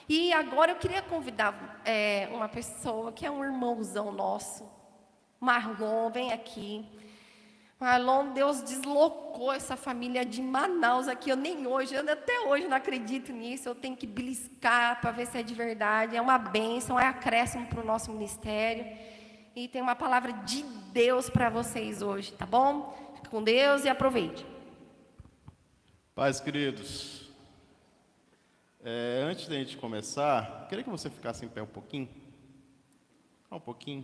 E agora eu queria convidar uma pessoa que é um irmãozão nosso, Marlon, vem aqui. Marlon, Deus deslocou essa família de Manaus aqui. Eu até hoje não acredito nisso. Eu tenho que beliscar para ver se é de verdade. É uma bênção, é acréscimo para o nosso ministério. E tem uma palavra de Deus para vocês hoje, tá bom? Fique com Deus e aproveite. Paz, queridos, antes da gente começar, eu queria que você ficasse em pé um pouquinho. Um pouquinho.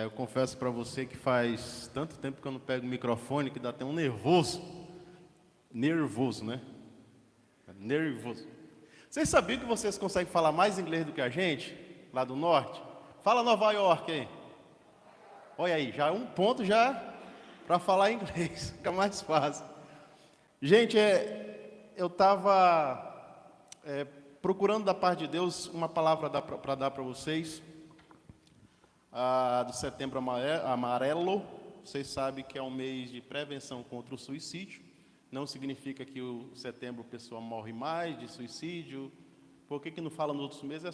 Eu confesso para você que faz tanto tempo que eu não pego o microfone que dá até um nervoso. Nervoso, né? Nervoso. Vocês sabiam que vocês conseguem falar mais inglês do que a gente, lá do norte? Fala Nova York aí. Olha aí, já um ponto já para falar inglês, fica mais fácil. Gente, eu estava procurando da parte de Deus uma palavra para dar para vocês, do Setembro Amarelo. Vocês sabem que é um mês de prevenção contra o suicídio. Não significa que o setembro a pessoa morre mais de suicídio. Por que não fala nos outros meses?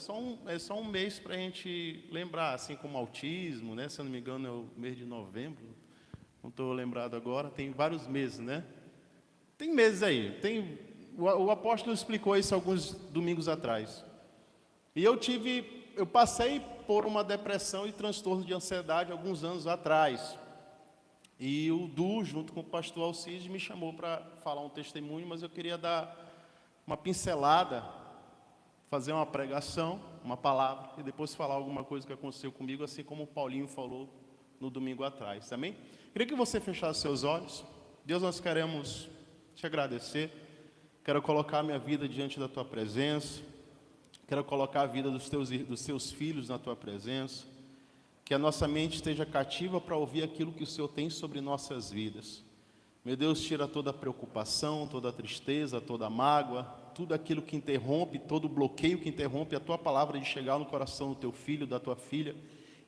É só um mês para a gente lembrar, assim como autismo, né? Se eu não me engano é o mês de novembro. Não estou lembrado agora, tem vários meses, né? Tem meses aí. O apóstolo explicou isso alguns domingos atrás. E eu passei por uma depressão e transtorno de ansiedade alguns anos atrás. E o Du, junto com o pastor Alcides, me chamou para falar um testemunho, mas eu queria dar uma pincelada, fazer uma pregação, uma palavra, e depois falar alguma coisa que aconteceu comigo, assim como o Paulinho falou no domingo atrás, amém? Queria que você fechasse seus olhos. Deus, nós queremos te agradecer. Quero colocar a minha vida diante da tua presença. Quero colocar a vida dos seus filhos na tua presença. Que a nossa mente esteja cativa para ouvir aquilo que o Senhor tem sobre nossas vidas. Meu Deus, tira toda a preocupação, toda a tristeza, toda a mágoa, tudo aquilo que interrompe, todo o bloqueio que interrompe a tua palavra de chegar no coração do teu filho, da tua filha,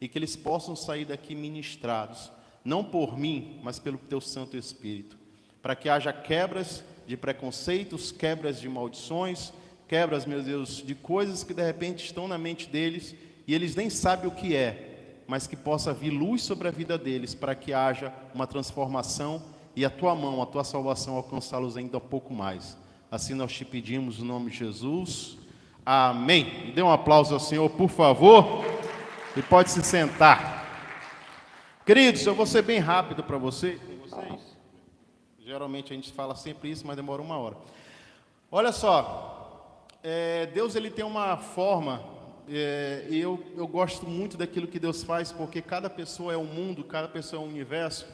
e que eles possam sair daqui ministrados, não por mim, mas pelo teu Santo Espírito, para que haja quebras de preconceitos, quebras de maldições, quebras, meu Deus, de coisas que de repente estão na mente deles e eles nem sabem o que é, mas que possa vir luz sobre a vida deles, para que haja uma transformação e a tua mão, a tua salvação alcançá-los ainda um pouco mais. Assim nós te pedimos no nome de Jesus. Amém. Dê um aplauso ao Senhor, por favor, e pode se sentar. Queridos, eu vou ser bem rápido para vocês. Geralmente a gente fala sempre isso, mas demora uma hora. Olha só, Deus ele tem uma forma, e eu gosto muito daquilo que Deus faz, porque cada pessoa é um mundo, cada pessoa é um universo,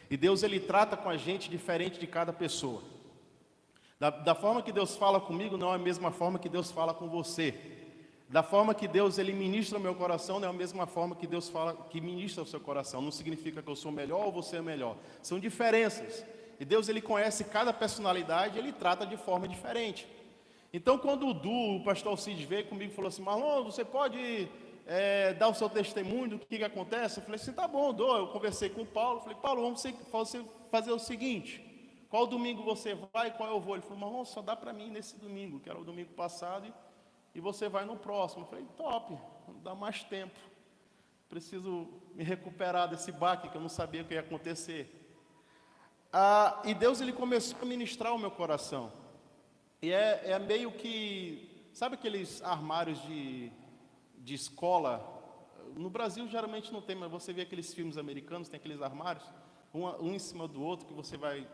e Deus ele trata com a gente diferente de cada pessoa. Da forma que Deus fala comigo, não é a mesma forma que Deus fala com você. Da forma que Deus ele ministra o meu coração, não é a mesma forma que Deus fala, que ministra o seu coração. Não significa que eu sou melhor ou você é melhor. São diferenças. E Deus ele conhece cada personalidade e ele trata de forma diferente. Então, quando o pastor Alcides veio comigo e falou assim: Marlon, você pode dar o seu testemunho do que acontece? Eu falei assim: tá bom, dou. Eu conversei com o Paulo, falei: Paulo, vamos fazer o seguinte: qual domingo você vai, qual eu vou? Ele falou: Marlon, só dá para mim nesse domingo, que era o domingo passado, e você vai no próximo. Eu falei: top, não dá mais tempo. Preciso me recuperar desse baque que eu não sabia o que ia acontecer. E Deus ele começou a ministrar o meu coração. E é meio que, sabe aqueles armários de escola? No Brasil geralmente não tem, mas você vê aqueles filmes americanos, tem aqueles armários, um em cima do outro, que você vai...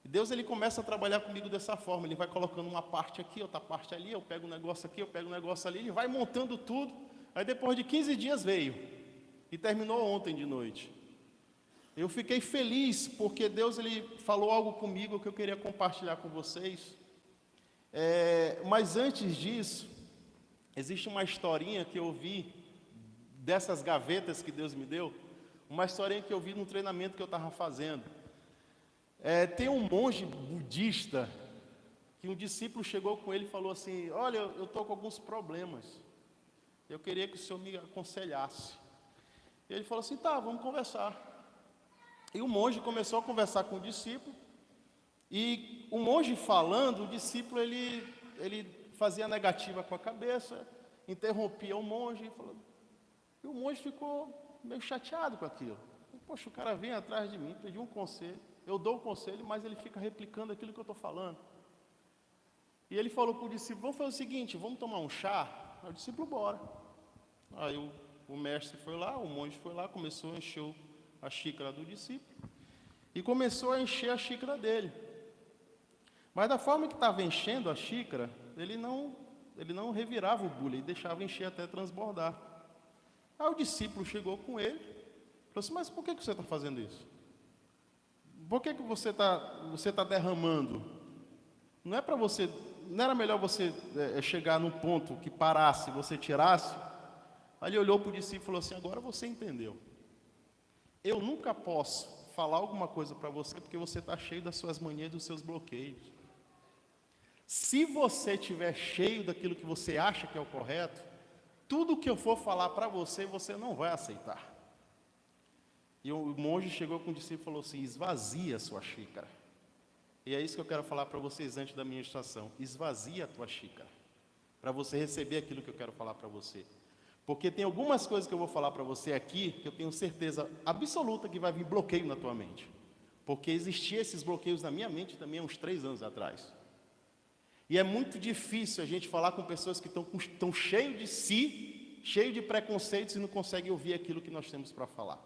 E Deus ele começa a trabalhar comigo dessa forma. Ele vai colocando uma parte aqui, outra parte ali, eu pego um negócio aqui, eu pego um negócio ali, ele vai montando tudo. Aí depois de 15 dias veio, e terminou ontem de noite. Eu fiquei feliz, porque Deus ele falou algo comigo que eu queria compartilhar com vocês. Mas antes disso, existe uma historinha que eu vi, dessas gavetas que Deus me deu, uma historinha que eu vi num treinamento que eu estava fazendo. Tem um monge budista, que um discípulo chegou com ele e falou assim: olha, eu estou com alguns problemas, eu queria que o senhor me aconselhasse. E ele falou assim: tá, vamos conversar. E o monge começou a conversar com o discípulo, e o monge falando, o discípulo ele ele fazia negativa com a cabeça, interrompia o monge, e o monge ficou meio chateado com aquilo. Poxa, o cara vem atrás de mim, pediu um conselho, eu dou o conselho, mas ele fica replicando aquilo que eu estou falando. E ele falou para o discípulo, vamos fazer o seguinte, vamos tomar um chá? Aí o discípulo, bora. Aí o mestre foi lá, o monge foi lá, começou a encher a xícara do discípulo, e começou a encher a xícara dele. Mas da forma que estava enchendo a xícara, ele não revirava o bule, ele deixava encher até transbordar. Aí o discípulo chegou com ele, falou assim, mas por que você está fazendo isso? Por que você está derramando? Não era melhor você chegar num ponto que parasse, você tirasse? Aí ele olhou para o discípulo e falou assim, agora você entendeu. Eu nunca posso falar alguma coisa para você, porque você está cheio das suas manias e dos seus bloqueios. Se você estiver cheio daquilo que você acha que é o correto, tudo que eu for falar para você, você não vai aceitar. E o monge chegou com o discípulo e falou assim, esvazia a sua xícara. E é isso que eu quero falar para vocês antes da minha estação. Esvazia a tua xícara, para você receber aquilo que eu quero falar para você. Porque tem algumas coisas que eu vou falar para você aqui, que eu tenho certeza absoluta que vai vir bloqueio na tua mente. Porque existiam esses bloqueios na minha mente também há uns 3 anos atrás. E é muito difícil a gente falar com pessoas que estão cheios de si, cheios de preconceitos e não conseguem ouvir aquilo que nós temos para falar.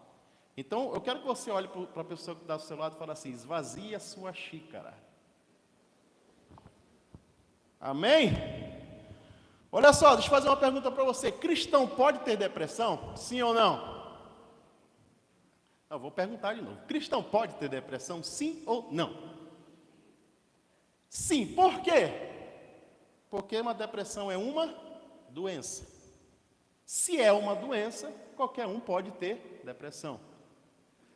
Então, eu quero que você olhe para a pessoa que está do seu lado e fale assim, esvazie a sua xícara. Amém? Olha só, deixa eu fazer uma pergunta para você. Cristão pode ter depressão? Sim ou não? Eu vou perguntar de novo. Cristão pode ter depressão? Sim ou não? Sim, por quê? Porque uma depressão é uma doença. Se é uma doença, qualquer um pode ter depressão.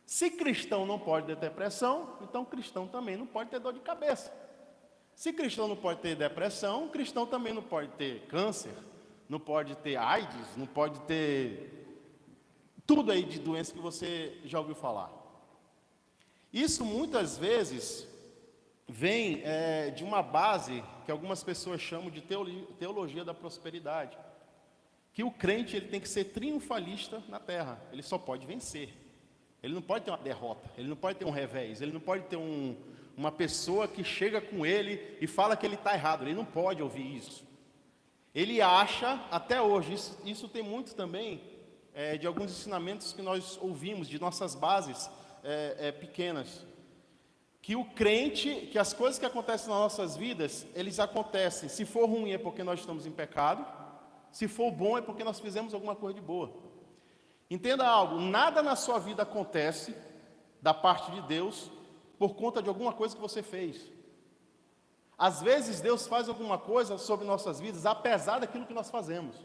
Se cristão não pode ter depressão, então cristão também não pode ter dor de cabeça. Se cristão não pode ter depressão, cristão também não pode ter câncer, não pode ter AIDS, não pode ter tudo aí de doença que você já ouviu falar. Isso muitas vezes vem de uma base que algumas pessoas chamam de teologia da prosperidade. Que o crente ele tem que ser triunfalista na terra, ele só pode vencer. Ele não pode ter uma derrota, ele não pode ter um revés, ele não pode ter uma pessoa que chega com ele e fala que ele está errado, ele não pode ouvir isso. Ele acha, até hoje, isso tem muito também de alguns ensinamentos que nós ouvimos, de nossas bases pequenas, que o crente, que as coisas que acontecem nas nossas vidas, eles acontecem, se for ruim é porque nós estamos em pecado, se for bom é porque nós fizemos alguma coisa de boa. Entenda algo, nada na sua vida acontece da parte de Deus por conta de alguma coisa que você fez. Às vezes Deus faz alguma coisa sobre nossas vidas, apesar daquilo que nós fazemos.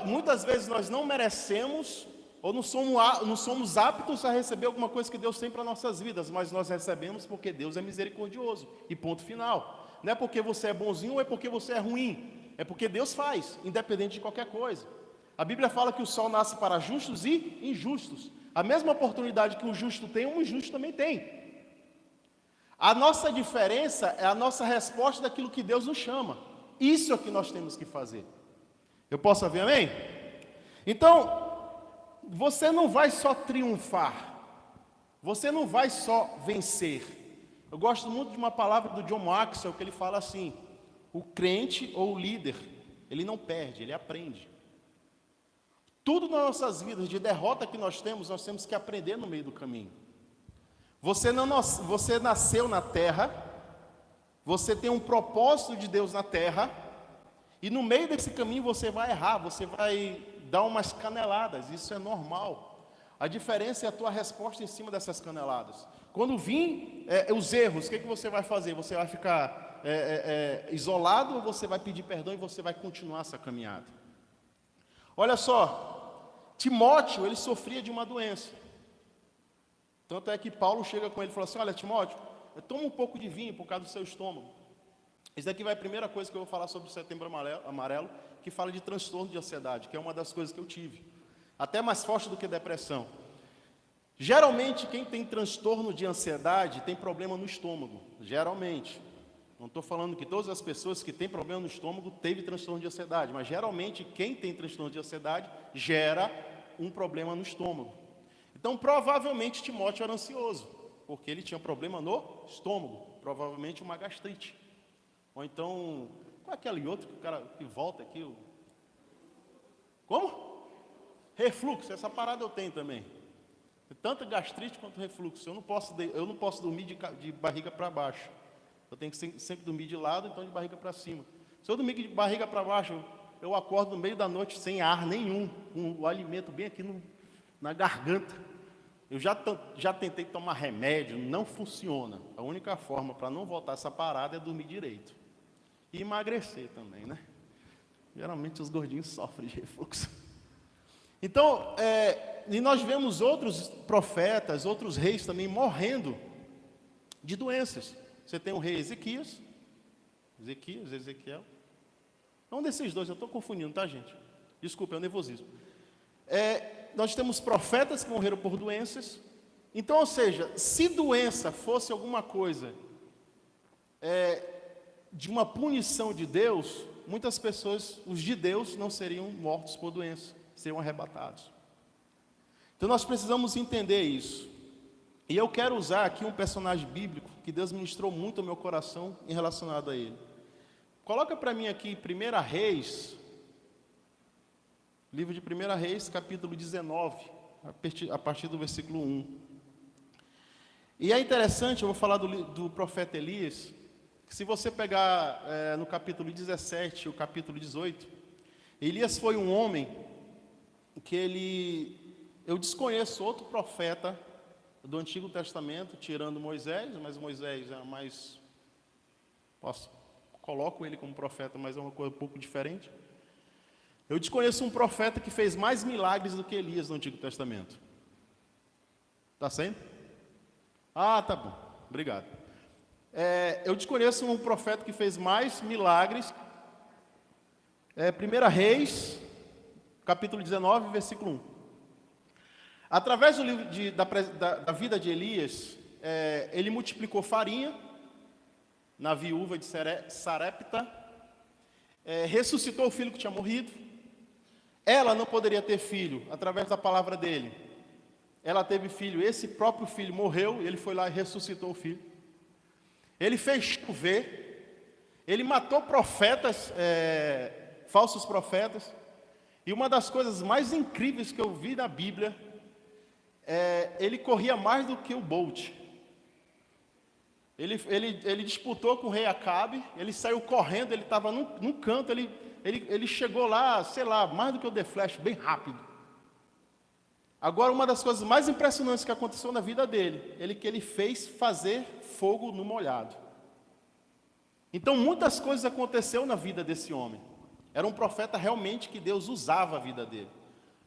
Muitas vezes nós não merecemos, ou não somos aptos a receber alguma coisa que Deus tem para nossas vidas, mas nós recebemos porque Deus é misericordioso, e ponto final. Não é porque você é bonzinho ou é porque você é ruim, é porque Deus faz, independente de qualquer coisa. A Bíblia fala que o sol nasce para justos e injustos. A mesma oportunidade que um justo tem, um injusto também tem. A nossa diferença é a nossa resposta daquilo que Deus nos chama. Isso é o que nós temos que fazer. Eu posso ouvir amém? Então, você não vai só triunfar. Você não vai só vencer. Eu gosto muito de uma palavra do John Maxwell, que ele fala assim: o crente ou o líder, ele não perde, ele aprende. Tudo nas nossas vidas de derrota que nós temos que aprender no meio do caminho. Você nasceu na terra, você tem um propósito de Deus na terra, e no meio desse caminho você vai errar, você vai dar umas caneladas, isso é normal. A diferença é a tua resposta em cima dessas caneladas. Quando vir os erros, o que você vai fazer? Você vai ficar isolado ou você vai pedir perdão e você vai continuar essa caminhada? Olha só, Timóteo, ele sofria de uma doença. Tanto é que Paulo chega com ele e fala assim: olha, Timóteo, toma um pouco de vinho por causa do seu estômago. Isso daqui vai a primeira coisa que eu vou falar sobre o Setembro Amarelo, que fala de transtorno de ansiedade, que é uma das coisas que eu tive. Até mais forte do que depressão. Geralmente, quem tem transtorno de ansiedade tem problema no estômago. Geralmente. Não estou falando que todas as pessoas que têm problema no estômago teve transtorno de ansiedade, mas geralmente quem tem transtorno de ansiedade gera um problema no estômago. Então, provavelmente Timóteo era ansioso, porque ele tinha problema no estômago, provavelmente uma gastrite. Ou então, qual é aquele outro que o cara que volta aqui? Como? Refluxo, essa parada eu tenho também. Tanto gastrite quanto refluxo. Eu não posso dormir de barriga para baixo. Eu tenho que sempre dormir de lado, então de barriga para cima. Se eu dormir de barriga para baixo, eu acordo no meio da noite sem ar nenhum, com o alimento bem aqui na garganta. Eu já tentei tomar remédio, não funciona. A única forma para não voltar essa parada é dormir direito. E emagrecer também, né? Geralmente os gordinhos sofrem de refluxo. Então, e nós vemos outros profetas, outros reis também morrendo de doenças. Você tem o rei Ezequiel. É um desses dois, eu estou confundindo, tá, gente? Desculpa, é o nervosismo. Nós temos profetas que morreram por doenças. Então, ou seja, se doença fosse alguma coisa de uma punição de Deus, muitas pessoas, os de Deus, não seriam mortos por doença, seriam arrebatados. Então nós precisamos entender isso. E eu quero usar aqui um personagem bíblico que Deus ministrou muito ao meu coração em relacionado a ele. Coloca para mim aqui 1 Reis, livro de 1 Reis, capítulo 19, a partir do versículo 1. E é interessante, eu vou falar do profeta Elias, que se você pegar no capítulo 17 e o capítulo 18, Elias foi um homem que eu desconheço outro profeta do Antigo Testamento, tirando Moisés, mas Moisés é mais, coloco ele como profeta, mas é uma coisa um pouco diferente. Eu desconheço um profeta que fez mais milagres do que Elias no Antigo Testamento. Está sendo? Ah, tá bom, obrigado. Eu desconheço um profeta que fez mais milagres. 1 Reis, capítulo 19, versículo 1. Através do livro da vida de Elias, ele multiplicou farinha na viúva de Sarepta, ressuscitou o filho que tinha morrido. Ela não poderia ter filho, através da palavra dele. Ela teve filho, esse próprio filho morreu, ele foi lá e ressuscitou o filho. Ele fez chover, ele matou profetas, falsos profetas. E uma das coisas mais incríveis que eu vi na Bíblia, ele corria mais do que o Bolt. Ele disputou com o rei Acabe, ele saiu correndo, ele estava num canto, ele chegou lá, sei lá, mais do que o The Flash, bem rápido. Agora, uma das coisas mais impressionantes que aconteceu na vida dele, que ele fez fazer fogo no molhado. Então, muitas coisas aconteceram na vida desse homem. Era um profeta realmente que Deus usava a vida dele.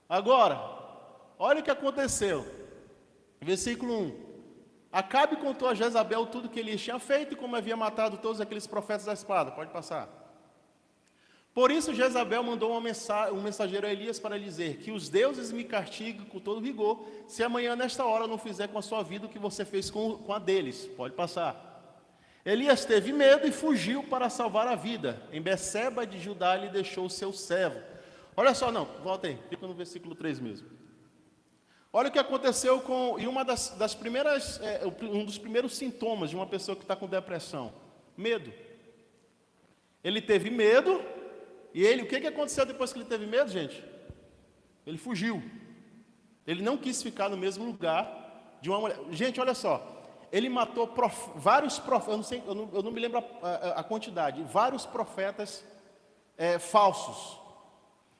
Agora, olha o que aconteceu. Versículo 1. Acabe contou a Jezabel tudo que ele tinha feito e como havia matado todos aqueles profetas à espada. Pode passar. Por isso Jezabel mandou um mensageiro a Elias para lhe dizer que os deuses me castigam com todo rigor, se amanhã nesta hora não fizer com a sua vida o que você fez com a deles. Pode passar. Elias teve medo e fugiu para salvar a vida. Em Beceba de Judá lhe deixou o seu servo. Olha só, não, volta aí, fica no versículo 3 mesmo. Olha o que aconteceu e uma das primeiras, um dos primeiros sintomas de uma pessoa que está com depressão: medo. Ele teve medo, e o que aconteceu depois que ele teve medo, gente? Ele fugiu. Ele não quis ficar no mesmo lugar de uma mulher. Gente, olha só. Ele matou vários profetas, eu não me lembro a quantidade, vários profetas falsos.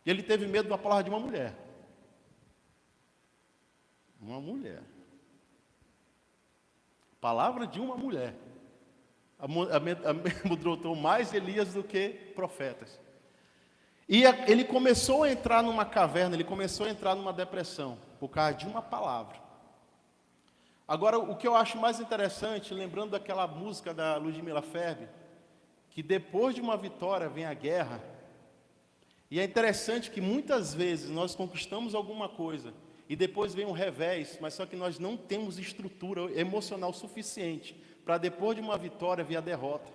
E ele teve medo da palavra de uma mulher. Uma mulher. Palavra de uma mulher. Amedrontou mais Elias do que profetas. E ele começou a entrar numa caverna, ele começou a entrar numa depressão, por causa de uma palavra. Agora, o que eu acho mais interessante, lembrando daquela música da Ludmila Ferber, que depois de uma vitória vem a guerra, e é interessante que muitas vezes nós conquistamos alguma coisa, e depois vem um revés, mas só que nós não temos estrutura emocional suficiente para depois de uma vitória vir a derrota.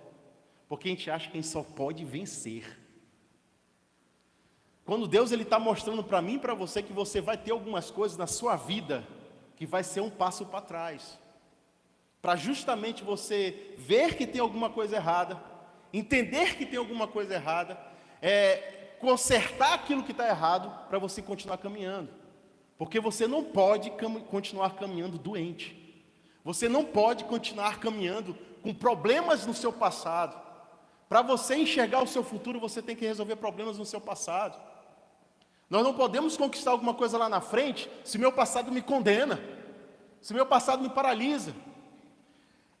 Porque a gente acha que a gente só pode vencer. Quando Deus está mostrando para mim e para você que você vai ter algumas coisas na sua vida que vai ser um passo para trás. Para justamente você ver que tem alguma coisa errada, entender que tem alguma coisa errada, consertar aquilo que está errado para você continuar caminhando. Porque você não pode continuar caminhando doente. Você não pode continuar caminhando com problemas no seu passado. Para você enxergar o seu futuro, você tem que resolver problemas no seu passado. Nós não podemos conquistar alguma coisa lá na frente se meu passado me condena, se meu passado me paralisa.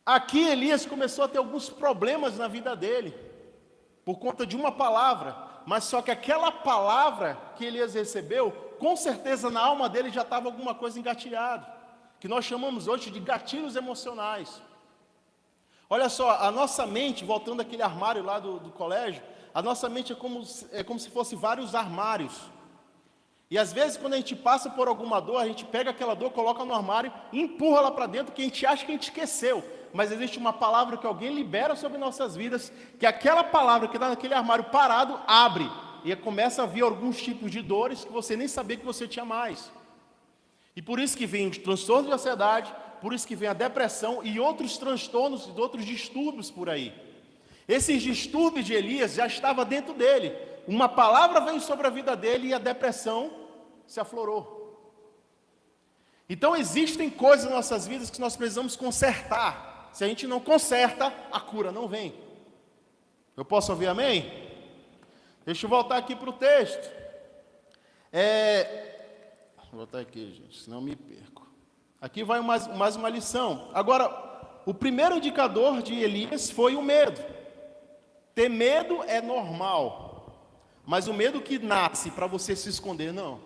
Aqui Elias começou a ter alguns problemas na vida dele, por conta de uma palavra, mas só que aquela palavra que Elias recebeu, com certeza na alma dele já estava alguma coisa engatilhada, que nós chamamos hoje de gatilhos emocionais. Olha só, a nossa mente, voltando àquele armário lá do colégio, a nossa mente é como se fosse vários armários. E às vezes quando a gente passa por alguma dor, a gente pega aquela dor, coloca no armário e empurra lá para dentro, que a gente acha que a gente esqueceu. Mas existe uma palavra que alguém libera sobre nossas vidas, que aquela palavra que está naquele armário parado, abre. E começa a vir alguns tipos de dores que você nem sabia que você tinha mais. E por isso que vem os transtornos de ansiedade, por isso que vem a depressão e outros transtornos e outros distúrbios por aí. Esses distúrbios de Elias já estavam dentro dele. Uma palavra veio sobre a vida dele e a depressão se aflorou. Então existem coisas nas nossas vidas que nós precisamos consertar. Se a gente não conserta, a cura não vem. Eu posso ouvir amém? Deixa eu voltar aqui para o texto. Vou voltar aqui, gente, senão me perco. Aqui vai mais uma lição. Agora, o primeiro indicador de Elias foi o medo. Ter medo é normal, mas o medo que nasce para você se esconder, não.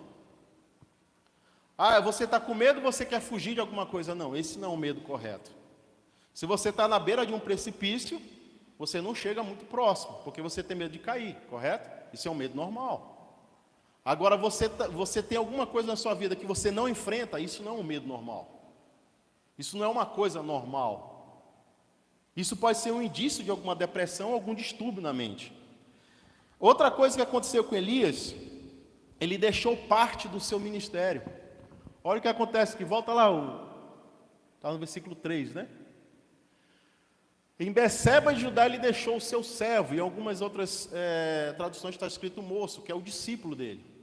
Você está com medo, você quer fugir de alguma coisa. Não, esse não é o medo correto. Se você está na beira de um precipício, você não chega muito próximo, porque você tem medo de cair, correto? Isso é um medo normal. Agora, você tem alguma coisa na sua vida que você não enfrenta, isso não é um medo normal. Isso não é uma coisa normal. Isso pode ser um indício de alguma depressão, algum distúrbio na mente. Outra coisa que aconteceu com Elias, ele deixou parte do seu ministério. Olha o que acontece, que volta lá, está no versículo 3, né? Em Beceba de Judá ele deixou o seu servo, e em algumas outras traduções está escrito moço, que é o discípulo dele.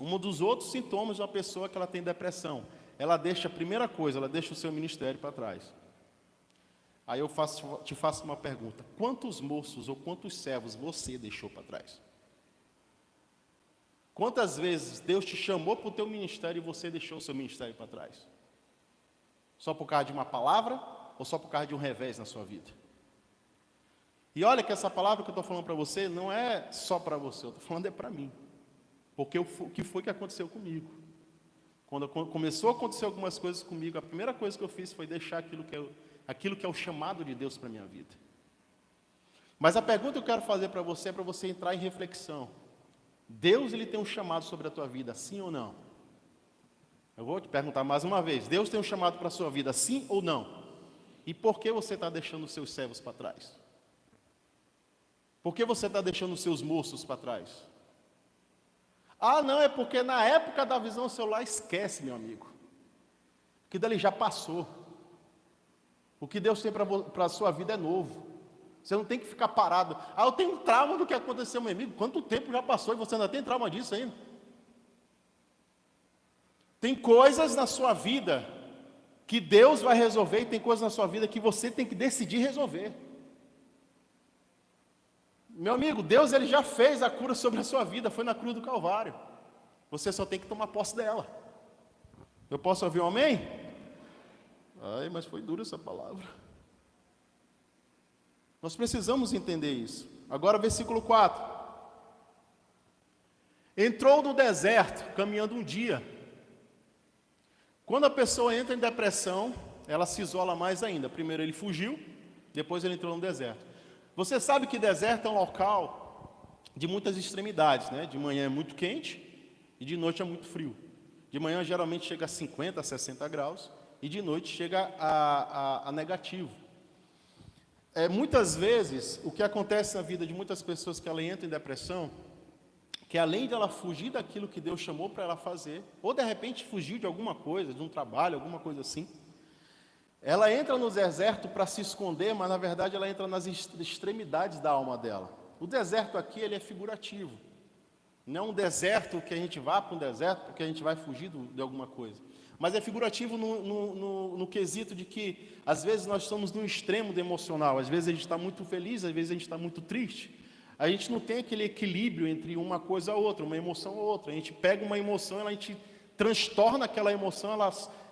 Um dos outros sintomas de uma pessoa que ela tem depressão, ela deixa, a primeira coisa, ela deixa o seu ministério para trás. Aí eu te faço uma pergunta, quantos moços ou quantos servos você deixou para trás? Quantas vezes Deus te chamou para o teu ministério e você deixou o seu ministério para trás? Só por causa de uma palavra ou só por causa de um revés na sua vida? E olha que essa palavra que eu estou falando para você não é só para você, eu estou falando para mim. Porque o que foi que aconteceu comigo? Quando começou a acontecer algumas coisas comigo, a primeira coisa que eu fiz foi deixar aquilo que é o chamado de Deus para a minha vida. Mas a pergunta que eu quero fazer para você é para você entrar em reflexão. Deus ele tem um chamado sobre a tua vida, sim ou não? Eu vou te perguntar mais uma vez. Deus tem um chamado para a sua vida, sim ou não? E por que você está deixando os seus servos para trás? Por que você está deixando os seus moços para trás? Não, é porque na época da visão celular, esquece, meu amigo. Que dali já passou. O que Deus tem para a sua vida é novo. Você não tem que ficar parado. Eu tenho um trauma do que aconteceu, meu amigo. Quanto tempo já passou e você ainda tem trauma disso ainda? Tem coisas na sua vida que Deus vai resolver e tem coisas na sua vida que você tem que decidir resolver. Meu amigo, Deus ele já fez a cura sobre a sua vida, foi na cruz do Calvário. Você só tem que tomar posse dela. Eu posso ouvir um amém? Mas foi dura essa palavra. Nós precisamos entender isso. Agora, versículo 4. Entrou no deserto, caminhando um dia. Quando a pessoa entra em depressão, ela se isola mais ainda. Primeiro ele fugiu, depois ele entrou no deserto. Você sabe que deserto é um local de muitas extremidades, né? De manhã é muito quente e de noite é muito frio. De manhã geralmente chega a 50, 60 graus e de noite chega a negativo. Muitas vezes, o que acontece na vida de muitas pessoas que ela entra em depressão, que além de ela fugir daquilo que Deus chamou para ela fazer, ou de repente fugir de alguma coisa, de um trabalho, alguma coisa assim, ela entra no deserto para se esconder, mas na verdade ela entra nas extremidades da alma dela. O deserto aqui, ele é figurativo. Não é um deserto que a gente vá para um deserto porque a gente vai fugir de alguma coisa. Mas é figurativo no quesito de que, às vezes, nós estamos num extremo do emocional. Às vezes a gente está muito feliz, às vezes a gente está muito triste. A gente não tem aquele equilíbrio entre uma coisa ou outra, uma emoção ou outra. A gente pega uma emoção, a gente transtorna aquela emoção,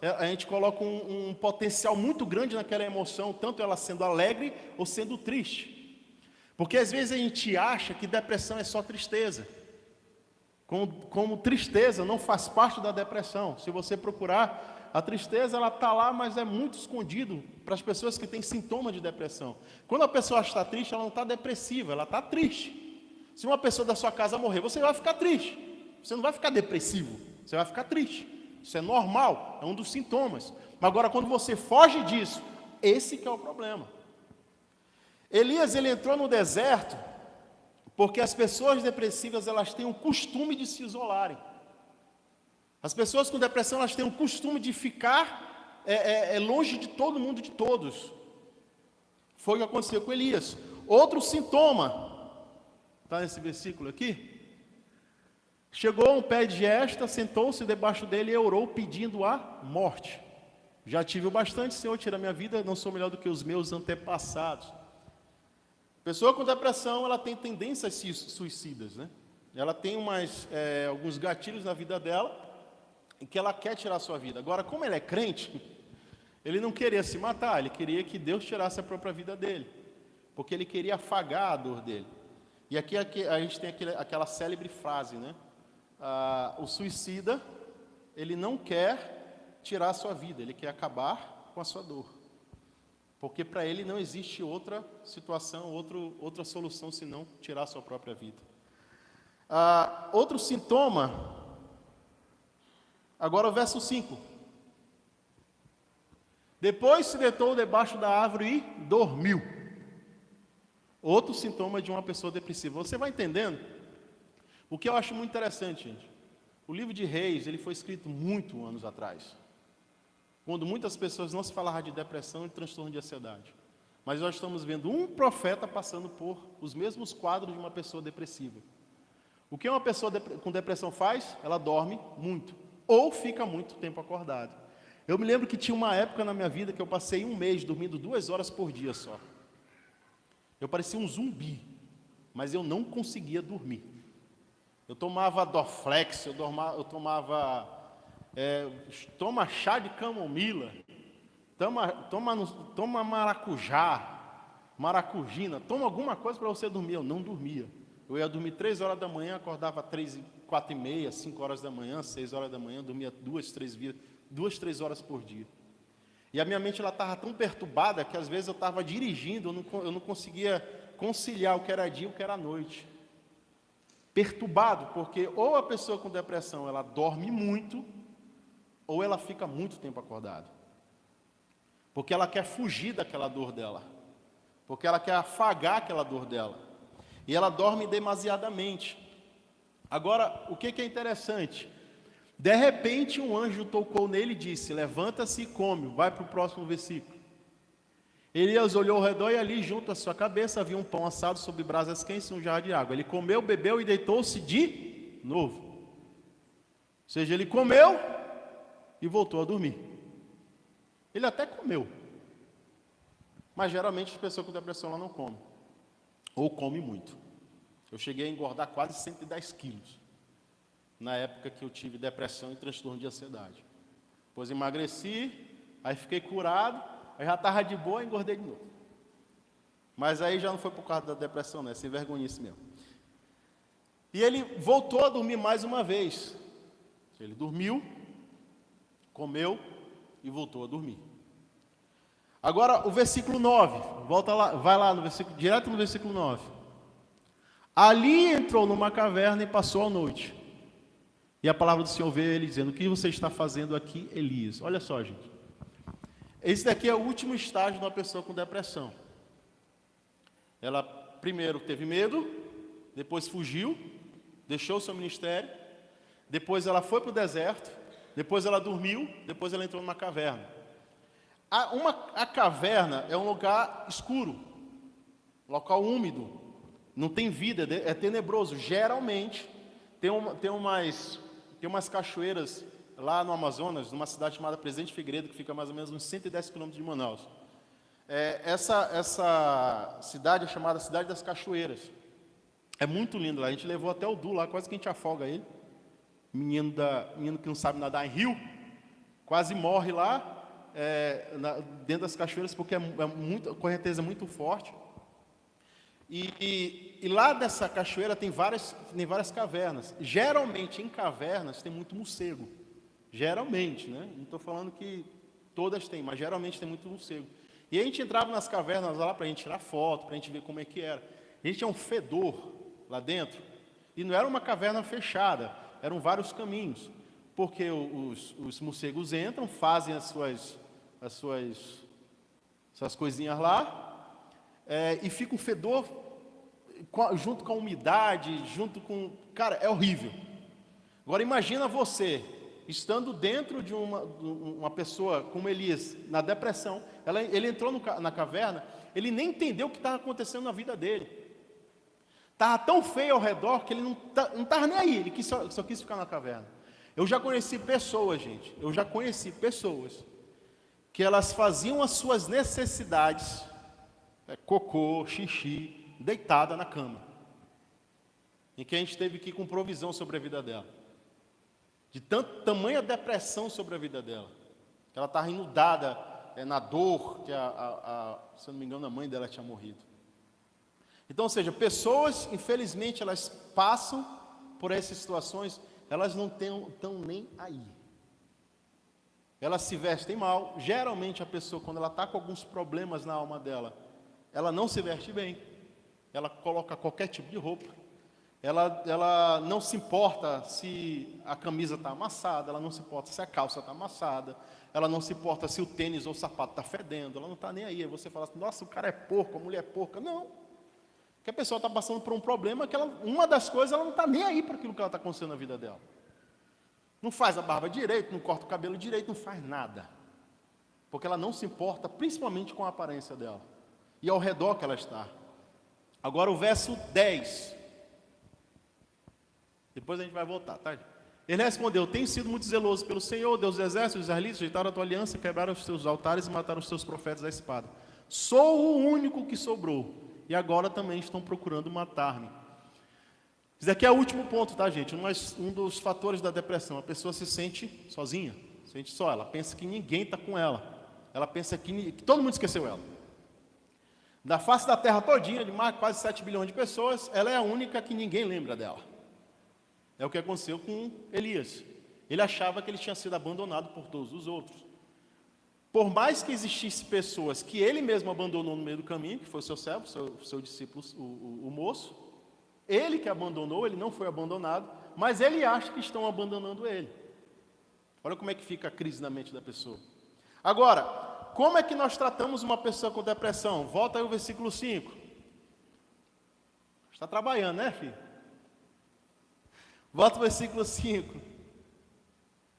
a gente coloca um potencial muito grande naquela emoção, tanto ela sendo alegre ou sendo triste. Porque às vezes a gente acha que depressão é só tristeza. Como tristeza não faz parte da depressão. Se você procurar, a tristeza ela está lá, mas é muito escondido para as pessoas que têm sintomas de depressão. Quando a pessoa está triste, ela não está depressiva, ela está triste. Se uma pessoa da sua casa morrer, você vai ficar triste. Você não vai ficar depressivo, você vai ficar triste. Isso é normal, é um dos sintomas. Mas agora, quando você foge disso, esse que é o problema. Elias, ele entrou no deserto porque as pessoas depressivas, elas têm o costume de se isolarem. As pessoas com depressão, elas têm o costume de ficar longe de todo mundo, de todos. Foi o que aconteceu com Elias. Outro sintoma, está nesse versículo aqui. Chegou a um pé de esta, sentou-se debaixo dele e orou pedindo a morte. Já tive o bastante, Senhor, tira a minha vida, não sou melhor do que os meus antepassados. Pessoa com depressão, ela tem tendências suicidas, né? Ela tem alguns gatilhos na vida dela em que ela quer tirar a sua vida. Agora, como ele é crente, ele não queria se matar, ele queria que Deus tirasse a própria vida dele, porque ele queria afagar a dor dele. E aqui a gente tem aquela célebre frase, né? O suicida, ele não quer tirar a sua vida, ele quer acabar com a sua dor. Porque para ele não existe outra situação, outra solução senão tirar a sua própria vida. Outro sintoma, agora o verso 5. Depois se deitou debaixo da árvore e dormiu. Outro sintoma de uma pessoa depressiva. Você vai entendendo? O que eu acho muito interessante, gente. O livro de Reis, ele foi escrito muito anos atrás, quando muitas pessoas não se falavam de depressão e transtorno de ansiedade. Mas nós estamos vendo um profeta passando por os mesmos quadros de uma pessoa depressiva. O que uma pessoa com depressão faz? Ela dorme muito, ou fica muito tempo acordada. Eu me lembro que tinha uma época na minha vida que eu passei um mês dormindo 2 horas por dia só. Eu parecia um zumbi, mas eu não conseguia dormir. Eu tomava Dorflex, toma chá de camomila, toma maracujina, toma alguma coisa para você dormir. Eu não dormia. Eu ia dormir 3 horas da manhã, acordava 4h30, 5 horas da manhã, 6 horas da manhã, dormia 2, 3 horas por dia. E a minha mente estava tão perturbada que às vezes eu estava dirigindo, eu não conseguia conciliar o que era dia e o que era noite. Perturbado, porque ou a pessoa com depressão, ela dorme muito, ou ela fica muito tempo acordada. Porque ela quer fugir daquela dor dela. Porque ela quer afagar aquela dor dela. E ela dorme demasiadamente. Agora, o que é interessante? De repente, um anjo tocou nele e disse: levanta-se e come. Vai para o próximo versículo. Elias olhou ao redor e ali, junto à sua cabeça, havia um pão assado sobre brasas quentes e um jarro de água. Ele comeu, bebeu e deitou-se de novo. Ou seja, ele comeu e voltou a dormir. Ele até comeu, mas geralmente a pessoa com depressão ela não come, ou come muito. Eu cheguei a engordar quase 110 quilos, na época que eu tive depressão e transtorno de ansiedade. Depois emagreci, aí fiquei curado, aí já estava de boa e engordei de novo. Mas aí já não foi por causa da depressão, né? Sem vergonhice mesmo. E ele voltou a dormir mais uma vez. Ele dormiu, comeu e voltou a dormir. Agora o versículo 9, volta lá, vai lá no versículo, direto no versículo 9. Ali entrou numa caverna e passou a noite. E a palavra do Senhor veio ele dizendo: o que você está fazendo aqui, Elias? Olha só, gente. Esse daqui é o último estágio de uma pessoa com depressão. Ela primeiro teve medo, depois fugiu, deixou o seu ministério, depois ela foi para o deserto, depois ela dormiu, depois ela entrou numa caverna. A caverna é um lugar escuro, local úmido, não tem vida, é tenebroso. Geralmente tem umas cachoeiras lá no Amazonas, numa cidade chamada Presidente Figueiredo, que fica mais ou menos uns 110 quilômetros de Manaus. Essa cidade é chamada Cidade das Cachoeiras. É muito lindo lá. A gente levou até o Du lá, quase que a gente afoga ele. Menino que não sabe nadar em rio, quase morre lá dentro das cachoeiras, porque a correnteza é muito forte. E lá dessa cachoeira tem várias cavernas. Geralmente em cavernas tem muito morcego. Geralmente, né? Não estou falando que todas têm, mas geralmente tem muito morcego. E a gente entrava nas cavernas lá para a gente tirar foto, para a gente ver como é que era. A gente tinha um fedor lá dentro. E não era uma caverna fechada, eram vários caminhos. Porque os morcegos entram, fazem as suas coisinhas lá, e fica um fedor junto com a umidade, junto com... Cara, é horrível. Agora imagina você estando dentro de uma pessoa como Elias, na depressão. Ele entrou na caverna, ele nem entendeu o que estava acontecendo na vida dele. Estava tão feio ao redor que ele não estava nem aí, ele só quis ficar na caverna. Eu já conheci pessoas, gente, que elas faziam as suas necessidades, cocô, xixi, deitada na cama. Em que a gente teve que ir com provisão sobre a vida dela. De tamanha depressão sobre a vida dela. Ela estava inundada na dor, que se eu não me engano, a mãe dela tinha morrido. Então, ou seja, pessoas, infelizmente, elas passam por essas situações, elas não estão nem aí. Elas se vestem mal. Geralmente a pessoa, quando ela está com alguns problemas na alma dela, ela não se veste bem. Ela coloca qualquer tipo de roupa. Ela não se importa se a camisa está amassada, ela não se importa se a calça está amassada, ela não se importa se o tênis ou o sapato está fedendo, ela não está nem aí. Aí você fala assim, nossa, o cara é porco, a mulher é porca. Não. Porque a pessoa está passando por um problema que uma das coisas, ela não está nem aí para aquilo que ela está acontecendo na vida dela. Não faz a barba direito, não corta o cabelo direito, não faz nada. Porque ela não se importa, principalmente com a aparência dela. E ao redor que ela está. Agora o verso 10. Depois a gente vai voltar, tá? Ele respondeu, tenho sido muito zeloso pelo Senhor, Deus dos exércitos, os israelitas, rejeitaram a tua aliança, quebraram os teus altares e mataram os teus profetas à espada. Sou o único que sobrou, e agora também estão procurando matar-me. Isso aqui é o último ponto, tá, gente? Um dos fatores da depressão. A pessoa se sente sozinha, se sente só. Ela pensa que ninguém está com ela. Ela pensa que todo mundo esqueceu ela. Da face da terra todinha, de mais quase 7 bilhões de pessoas, ela é a única que ninguém lembra dela. É o que aconteceu com Elias. Ele achava que ele tinha sido abandonado por todos os outros. Por mais que existissem pessoas que ele mesmo abandonou no meio do caminho, que foi o seu servo, seu discípulo, o moço, ele que abandonou, ele não foi abandonado, mas ele acha que estão abandonando ele. Olha como é que fica a crise na mente da pessoa. Agora, como é que nós tratamos uma pessoa com depressão? Volta aí o versículo 5. Está trabalhando, né, filho? Volta o versículo 5.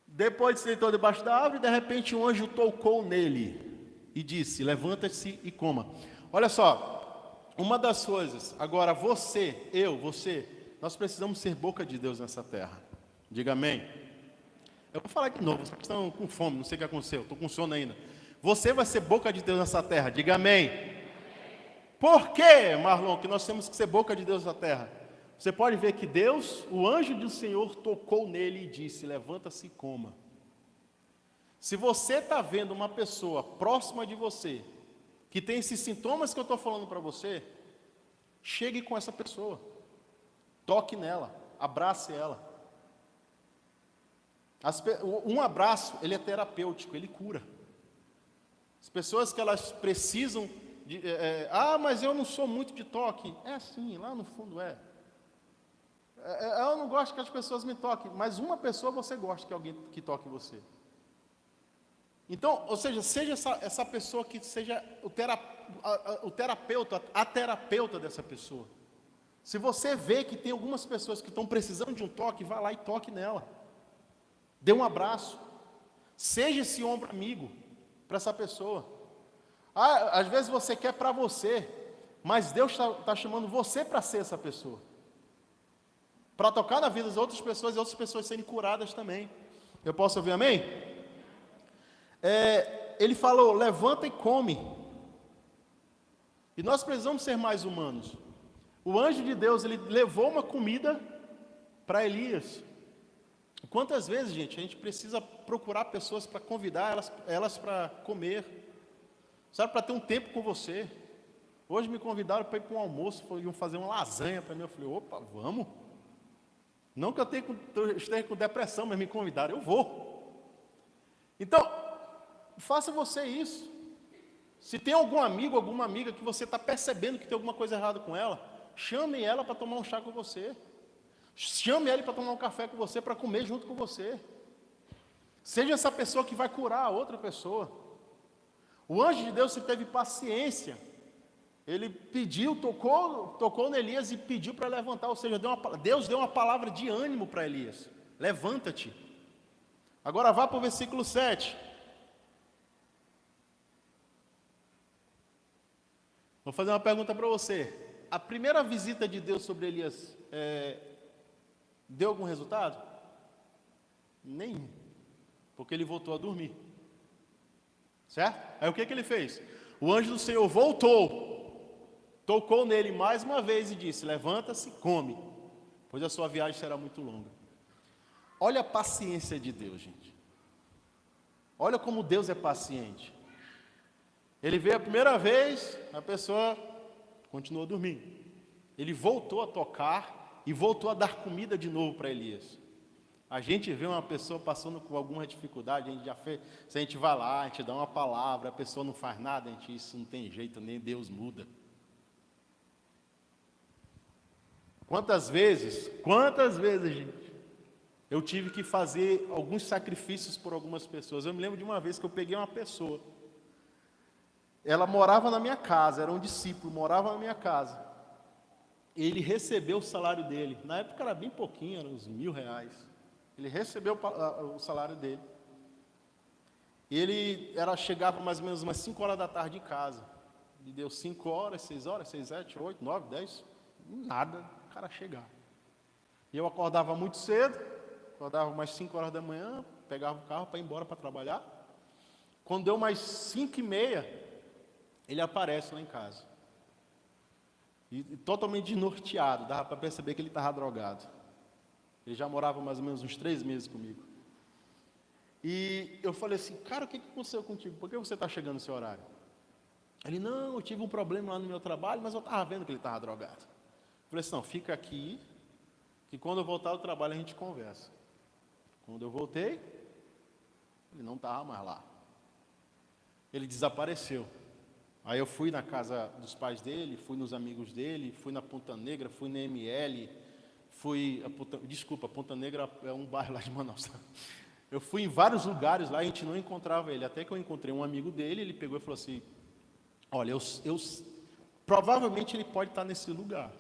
Depois de se deitou debaixo da árvore, de repente um anjo tocou nele e disse, levanta-se e coma. Olha só, uma das coisas, agora você, nós precisamos ser boca de Deus nessa terra. Diga amém. Eu vou falar de novo, vocês estão com fome, não sei o que aconteceu, estou com sono ainda. Você vai ser boca de Deus nessa terra, diga amém. Por quê, Marlon, que nós temos que ser boca de Deus na terra? Você pode ver que Deus, o anjo do Senhor, tocou nele e disse, levanta-se e coma. Se você está vendo uma pessoa próxima de você, que tem esses sintomas que eu estou falando para você, chegue com essa pessoa, toque nela, abrace ela. Um abraço, ele é terapêutico, ele cura. As pessoas que elas precisam de... mas eu não sou muito de toque. É sim, lá no fundo é. Eu não gosto que as pessoas me toquem, mas uma pessoa você gosta que alguém que toque você. Então, ou seja essa pessoa que seja o terapeuta, a terapeuta dessa pessoa. Se você vê que tem algumas pessoas que estão precisando de um toque, vá lá e toque nela. Dê um abraço. Seja esse ombro amigo para essa pessoa. Às vezes você quer para você, mas Deus está chamando você para ser essa pessoa. Para tocar na vida das outras pessoas e outras pessoas serem curadas também. Eu posso ouvir amém? Ele falou, levanta e come. E nós precisamos ser mais humanos. O anjo de Deus, ele levou uma comida para Elias. Quantas vezes, gente, a gente precisa procurar pessoas para convidar elas para comer, sabe, para ter um tempo com você. Hoje me convidaram para ir para um almoço, iam fazer uma lasanha para mim. Eu falei, opa, vamos. Não que eu esteja com depressão, mas me convidaram, eu vou. Então, faça você isso. Se tem algum amigo, alguma amiga que você está percebendo que tem alguma coisa errada com ela, chame ela para tomar um chá com você. Chame ela para tomar um café com você, para comer junto com você. Seja essa pessoa que vai curar a outra pessoa. O anjo de Deus teve paciência. Ele pediu, tocou no Elias e pediu para levantar. Ou seja, Deus deu uma palavra de ânimo para Elias. Levanta-te. Agora vá para o versículo 7. Vou fazer uma pergunta para você. A primeira visita de Deus sobre Elias deu algum resultado? Nenhum. Porque ele voltou a dormir. Certo? Aí o que ele fez? O anjo do Senhor voltou, tocou nele mais uma vez e disse, levanta-se, come, pois a sua viagem será muito longa. Olha a paciência de Deus, gente. Olha como Deus é paciente. Ele veio a primeira vez, a pessoa continuou dormindo. Ele voltou a tocar e voltou a dar comida de novo para Elias. A gente vê uma pessoa passando por alguma dificuldade, a gente já fez, se a gente vai lá, a gente dá uma palavra, a pessoa não faz nada, isso não tem jeito, nem Deus muda. Quantas vezes, gente, eu tive que fazer alguns sacrifícios por algumas pessoas. Eu me lembro de uma vez que eu peguei uma pessoa, ela morava na minha casa, era um discípulo, morava na minha casa. Ele recebeu o salário dele, na época era bem pouquinho, era uns R$1.000. Ele recebeu o salário dele. Ele chegava mais ou menos umas 5 horas da tarde em casa. Ele deu 5 horas, 6 horas, 6, 7, 8, 9, 10, nada, o cara chegar. E eu acordava muito cedo, acordava umas 5 horas da manhã, pegava o carro para ir embora para trabalhar. Quando deu mais 5h30, ele aparece lá em casa. E totalmente desnorteado, dava para perceber que ele estava drogado. Ele já morava mais ou menos uns 3 meses comigo. E eu falei assim, cara, o que aconteceu contigo? Por que você está chegando nesse horário? Ele, não, eu tive um problema lá no meu trabalho, mas eu estava vendo que ele estava drogado. Eu falei assim, não, fica aqui, que quando eu voltar do trabalho a gente conversa. Quando eu voltei, ele não estava mais lá. Ele desapareceu. Aí eu fui na casa dos pais dele, fui nos amigos dele, fui na Ponta Negra, fui na ML, Ponta Negra é um bairro lá de Manaus. Eu fui em vários lugares lá e a gente não encontrava ele. Até que eu encontrei um amigo dele, ele pegou e falou assim, olha, provavelmente ele pode estar nesse lugar.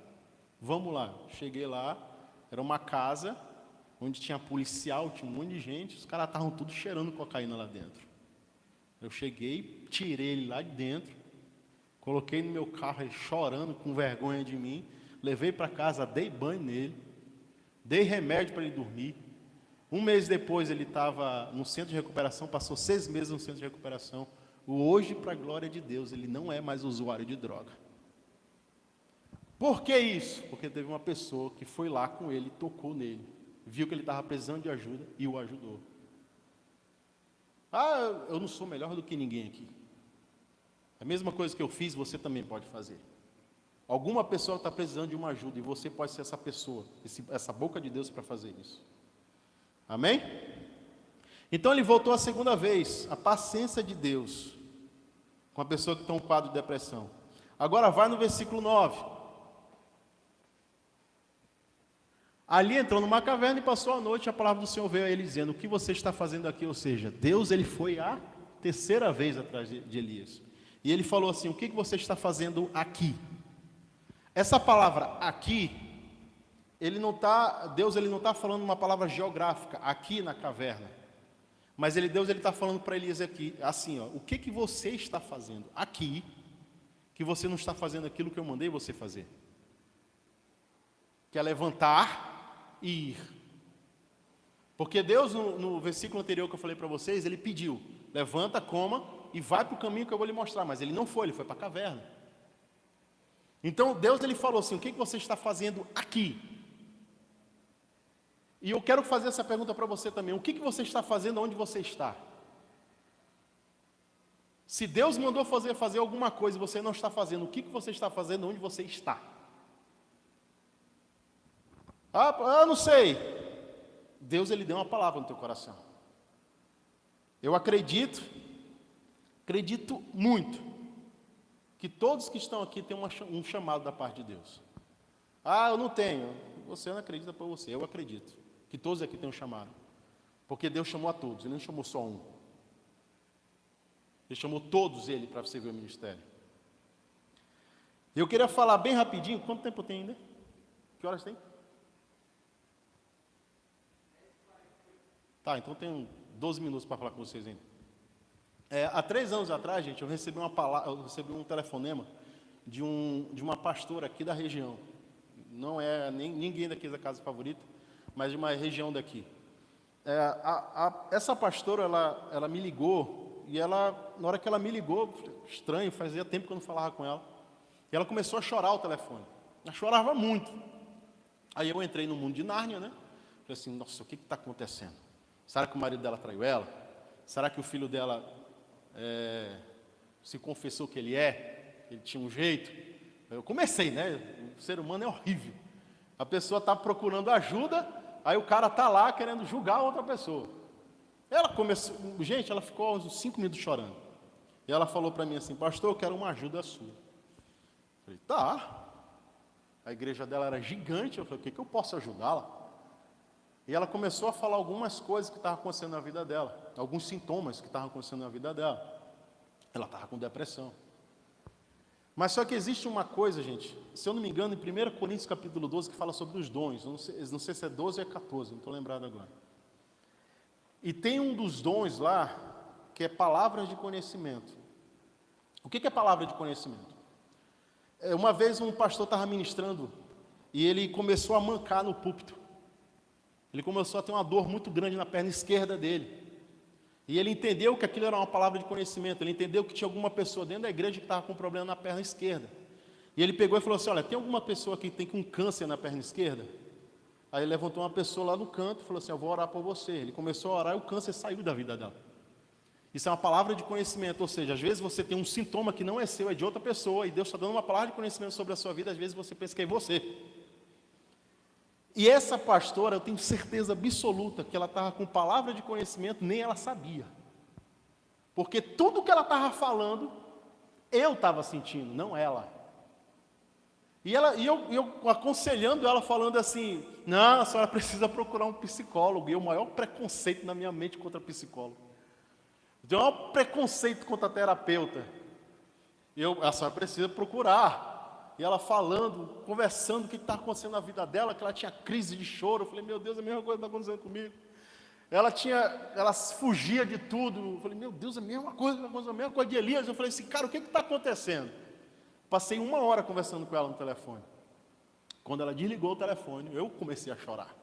Vamos lá. Cheguei lá, era uma casa onde tinha policial, tinha um monte de gente, os caras estavam tudo cheirando cocaína lá dentro. Eu cheguei, tirei ele lá de dentro, coloquei no meu carro ele chorando, com vergonha de mim, levei para casa, dei banho nele, dei remédio para ele dormir. 1 mês depois ele estava no centro de recuperação, passou 6 meses no centro de recuperação. Hoje, para a glória de Deus, ele não é mais usuário de droga. Por que isso? Porque teve uma pessoa que foi lá com ele, tocou nele, viu que ele estava precisando de ajuda e o ajudou. Eu não sou melhor do que ninguém aqui. A mesma coisa que eu fiz, você também pode fazer. Alguma pessoa está precisando de uma ajuda e você pode ser essa pessoa, essa boca de Deus para fazer isso. Amém? Então ele voltou a segunda vez, a paciência de Deus com a pessoa que está em um quadro de depressão. Agora vai no versículo 9. Ali entrou numa caverna e passou a noite, a palavra do Senhor veio a ele dizendo, o que você está fazendo aqui? Ou seja, Deus ele foi até terceira vez atrás de Elias. E ele falou assim: o que você está fazendo aqui? Essa palavra aqui, Deus ele não está falando uma palavra geográfica, aqui na caverna. Mas Deus está falando para Elias aqui, assim, ó, o que você está fazendo aqui, que você não está fazendo aquilo que eu mandei você fazer? Que é levantar e ir. Porque Deus, no versículo anterior que eu falei para vocês, ele pediu: levanta, coma e vai para o caminho que eu vou lhe mostrar. Mas ele não foi, ele foi para a caverna. Então Deus ele falou assim: o que você está fazendo aqui? E eu quero fazer essa pergunta para você também: o que você está fazendo onde você está? Se Deus mandou fazer alguma coisa e você não está fazendo, o que você está fazendo onde você está? Ah, não sei. Deus ele deu uma palavra no teu coração. Eu acredito muito, que todos que estão aqui têm um chamado da parte de Deus. Ah, eu não tenho. Você não acredita por você, eu acredito que todos aqui têm um chamado. Porque Deus chamou a todos, Ele não chamou só um. Ele chamou todos para servir o ministério. Eu queria falar bem rapidinho, quanto tempo tem ainda? Que horas tem? Tá, então tem 12 minutos para falar com vocês ainda. Há 3 anos atrás, gente, eu recebi um telefonema de uma pastora aqui da região. Não é ninguém daqui da Casa Favorita, mas de uma região daqui. Essa pastora, ela me ligou, e na hora que ela me ligou, estranho, fazia tempo que eu não falava com ela, e ela começou a chorar ao telefone. Ela chorava muito. Aí eu entrei no mundo de Nárnia, né? Falei assim: nossa, o que está acontecendo? Será que o marido dela traiu ela? Será que o filho dela se confessou que ele tinha um jeito? Eu comecei, né? O ser humano é horrível. A pessoa está procurando ajuda, aí o cara está lá querendo julgar a outra pessoa. Ela começou, gente, ela ficou uns 5 minutos chorando. E ela falou para mim assim: pastor, eu quero uma ajuda sua. Eu falei: tá. A igreja dela era gigante. Eu falei: o que eu posso ajudá-la? E ela começou a falar algumas coisas que estavam acontecendo na vida dela, alguns sintomas que estavam acontecendo na vida dela. Ela estava com depressão. Mas só que existe uma coisa, gente, se eu não me engano, em 1 Coríntios capítulo 12, que fala sobre os dons. Eu não sei se é 12 ou é 14, não estou lembrado agora. E tem um dos dons lá, que é palavras de conhecimento. O que é palavra de conhecimento? Uma vez um pastor estava ministrando, e ele começou a mancar no púlpito. Ele começou a ter uma dor muito grande na perna esquerda dele. E ele entendeu que aquilo era uma palavra de conhecimento. Ele entendeu que tinha alguma pessoa dentro da igreja que estava com problema na perna esquerda. E ele pegou e falou assim: olha, tem alguma pessoa aqui que tem um câncer na perna esquerda? Aí ele levantou uma pessoa lá no canto e falou assim: eu vou orar por você. Ele começou a orar e o câncer saiu da vida dela. Isso é uma palavra de conhecimento. Ou seja, às vezes você tem um sintoma que não é seu, é de outra pessoa, e Deus está dando uma palavra de conhecimento sobre a sua vida. Às vezes você pensa que é você. E essa pastora, eu tenho certeza absoluta que ela estava com palavra de conhecimento, nem ela sabia. Porque tudo que ela estava falando, eu estava sentindo, não ela. E eu aconselhando ela, falando assim: não, a senhora precisa procurar um psicólogo. E o maior preconceito na minha mente contra psicólogo. O maior preconceito contra terapeuta. A senhora precisa procurar. E ela falando, conversando o que estava acontecendo na vida dela, que ela tinha crise de choro. Eu falei: meu Deus, a mesma coisa está acontecendo comigo. Ela fugia de tudo. Eu falei: meu Deus, a mesma coisa de Elias. Eu falei assim: cara, o que está acontecendo? Passei 1 hora conversando com ela no telefone. Quando ela desligou o telefone, eu comecei a chorar.